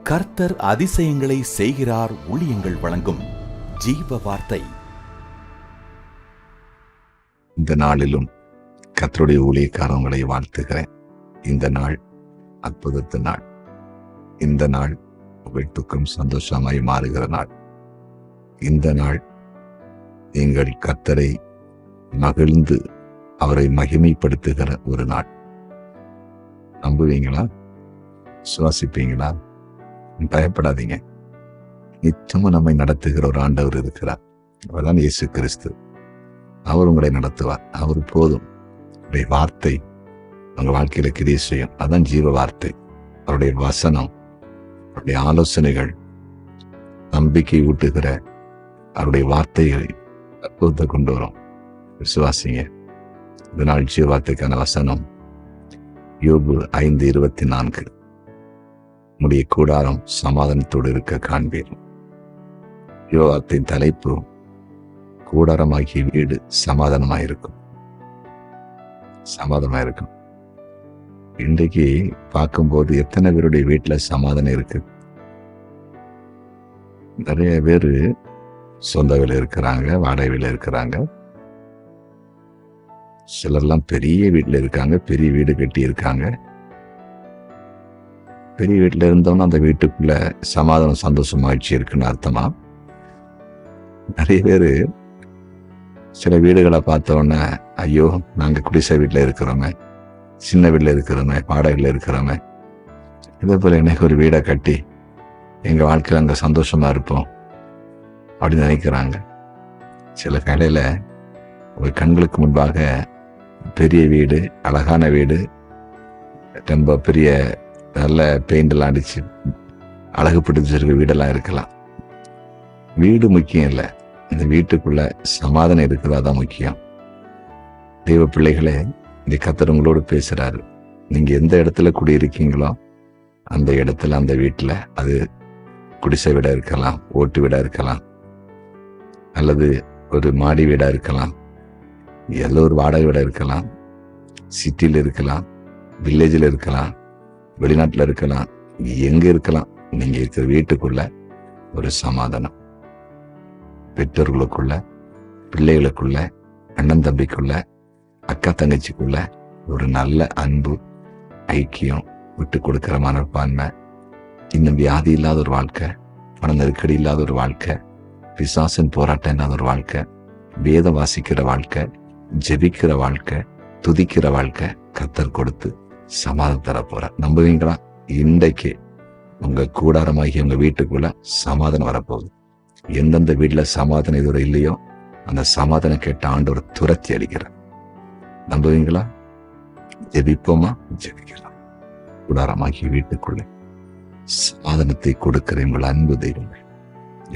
கர்த்தர் அதிசயங்களை செய்கிறார். ஊழியங்கள் வழங்கும் ஜீவ வார்த்தை. இந்த நாளிலும் கர்த்தருடைய ஊழியக்காரங்களை வாழ்த்துகிறேன். இந்த நாள் அற்புதத்த நாள். இந்த நாள் உங்கள் துக்கம் சந்தோஷமாய் மாறுகிற நாள். இந்த நாள் நீங்கள் கர்த்தரை மகிழ்ந்து அவரை மகிமைப்படுத்துகிற ஒரு நாள். நம்புவீங்களா? சுவாசிப்பீங்களா? பயப்படாதீங்க. நிச்சயமா நம்மை நடத்துகிற ஒரு ஆண்டவர் இருக்கிறார். அவர்தான் இயேசு கிறிஸ்து. அவர் உங்களை நடத்துவார். அவர் போதும். அவருடைய வார்த்தை உங்க வாழ்க்கையில கிரியை செய்யும். அதான் ஜீவ வார்த்தை. அவருடைய வசனம், அவருடைய ஆலோசனைகள், நம்பிக்கை ஊட்டுகிற அவருடைய வார்த்தைகள் அற்புதத்தை கொண்டு வரும். விசுவாசிங்க. இதனால் ஜீவ வார்த்தைக்கான வசனம் யோபு 5:24. உடைய கூடாரம் சமாதானத்தோடு இருக்க காண்பீர். யோவாத்தின் தலைப்பு கூடாரமாகிய வீடு சமாதானமாயிருக்கும். சமாதானமாயிருக்கும். இன்றைக்கு பார்க்கும்போது எத்தனை பேருடைய வீட்டுல சமாதானம் இருக்கு? நிறைய பேரு சொந்த வீடு இருக்கிறாங்க, வாடகை வீடு இருக்கிறாங்க. சிலர்லாம் பெரிய வீட்டுல இருக்காங்க, பெரிய வீடு கட்டி இருக்காங்க. பெரிய வீட்டுல இருந்தோம்னா அந்த வீட்டுக்குள்ள சமாதானம், சந்தோஷம், மகிழ்ச்சி இருக்குன்னு அர்த்தமா? நிறைய பேரு சில வீடுகளை பார்த்தோன்னே, ஐயோ நாங்க குடிசை வீட்டுல இருக்கிறோமே, சின்ன வீட்டுல இருக்கிறோமே, வாடகைல இருக்கிறோமே, இதே போல எனக்கு ஒரு வீடை கட்டி எங்க வாழ்க்கையில அங்க சந்தோஷமா இருப்போம் அப்படின்னு நினைக்கிறாங்க. சில வேளையில ஒரு கண்களுக்கு முன்பாக பெரிய வீடு, அழகான வீடு, ரொம்ப பெரிய நல்ல பெயிண்ட் எல்லாம் அடிச்சு அழகு பிடிச்சிருக்க வீடெல்லாம் இருக்கலாம். வீடு முக்கியம் இல்லை, இந்த வீட்டுக்குள்ள சமாதானம் இருக்குதா தான் முக்கியம். தெய்வ பிள்ளைகளே, இந்த கர்த்தர் உங்களோடு பேசுறாரு. நீங்க எந்த இடத்துல குடியிருக்கீங்களோ அந்த இடத்துல, அந்த வீட்டுல, அது குடிசை வீடா இருக்கலாம், ஓட்டு வீடா இருக்கலாம், அல்லது ஒரு மாடி வீடா இருக்கலாம், ஏதோ ஒரு வாடகை வீடா இருக்கலாம், சிட்டியில இருக்கலாம், வில்லேஜில் இருக்கலாம், வெளிநாட்டுல இருக்கலாம், எங்க இருக்கலாம். நீங்க இருக்கிற வீட்டுக்குள்ள ஒரு சமாதானம், பெற்றோர்களுக்குள்ள, பிள்ளைகளுக்குள்ள, அண்ணன் தம்பிக்குள்ள, அக்கா தங்கச்சிக்குள்ள ஒரு நல்ல அன்பு, ஐக்கியம், விட்டு கொடுக்கிற மனப்பான்மை, இன்னும் வியாதி இல்லாத ஒரு வாழ்க்கை, பண நெருக்கடி இல்லாத ஒரு வாழ்க்கை, பிசாசின் போராட்டம் இல்லாத ஒரு வாழ்க்கை, வேதம் வாசிக்கிற வாழ்க்கை, ஜெபிக்கிற வாழ்க்கை, துதிக்கிற வாழ்க்கை கர்த்தர் கொடுத்து சமாதானம் தர போற. நம்புவீங்களா? இன்றைக்கு உங்க கூடாரமாகி உங்க வீட்டுக்குள்ள சமாதானம் வரப்போகுது. எந்தெந்த வீட்டுல சமாதானம் இதுவரை இல்லையோ அந்த சமாதானம் கேட்ட ஆண்டவர் துரத்தி அடிக்கிறார். நம்புவீங்களா? ஜெபிப்போமா? ஜெபிக்கலாம். கூடாரமாகி வீட்டுக்குள்ள சமாதானத்தை கொடுக்கிற உங்கள் அன்பு தெய்வங்கள்.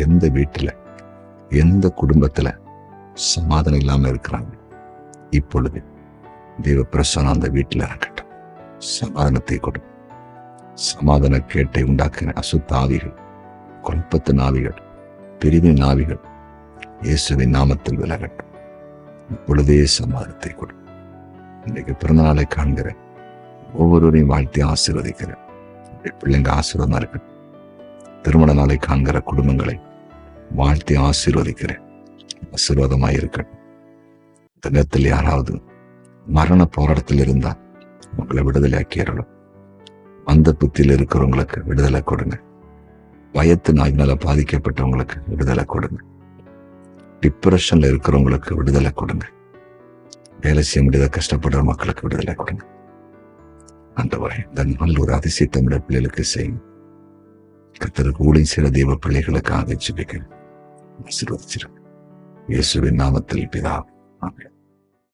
எந்த வீட்டுல, எந்த குடும்பத்துல சமாதானம் இல்லாம இருக்கிறாங்க, இப்பொழுது தெய்வ பிரசன்னம் அந்த வீட்டுல இருக்கட்டும். சமாதானத்தை கொடு. சமாதான கேட்டை உண்டாக்குகிற அசுத்த ஆவிகள், குழப்பத்து நாவிகள், பிரிவின் நாவிகள் இயேசுவின் நாமத்தில் விலகட்டும். இப்பொழுதே சமாதானத்தை கொடு. இன்றைக்கு பிறந்த நாளை காண்கிற ஒவ்வொருவரையும் வாழ்த்தி ஆசீர்வதிக்கிறேன். பிள்ளைங்க ஆசீர்வாதமா இருக்கட்டும். திருமண நாளை காண்கிற குடும்பங்களை வாழ்த்தி ஆசீர்வதிக்கிறேன். ஆசீர்வாதமாய் இருக்கட்டும். இந்த நேரத்தில் யாராவது மரண போராட்டத்தில் இருந்தா உங்களை விடுதலை ஆக்கிடணும். அந்த புத்தியில் இருக்கிறவங்களுக்கு விடுதலை கொடுங்க. பயத்து நாயினால பாதிக்கப்பட்டவங்களுக்கு விடுதலை கொடுங்க. டிப்ரெஷன்ல இருக்கிறவங்களுக்கு விடுதலை கொடுங்க. வேலை செய்ய முடியாத கஷ்டப்படுற மக்களுக்கு விடுதலை கொடுங்க. ஆண்டவரே, இந்த நல்ல ஒரு அதிசயத்தை நம்முடைய பிள்ளைகளுக்கு செய்யும். கர்த்தருக்கு ஊழியம் செய்கிற தெய்வ பிள்ளைகளுக்காக ஜெபிக்கிறேன். ஆசீர்வதிச்சிருங்க. இயேசுவின் நாமத்தில் பிதாவே. ஆமென்.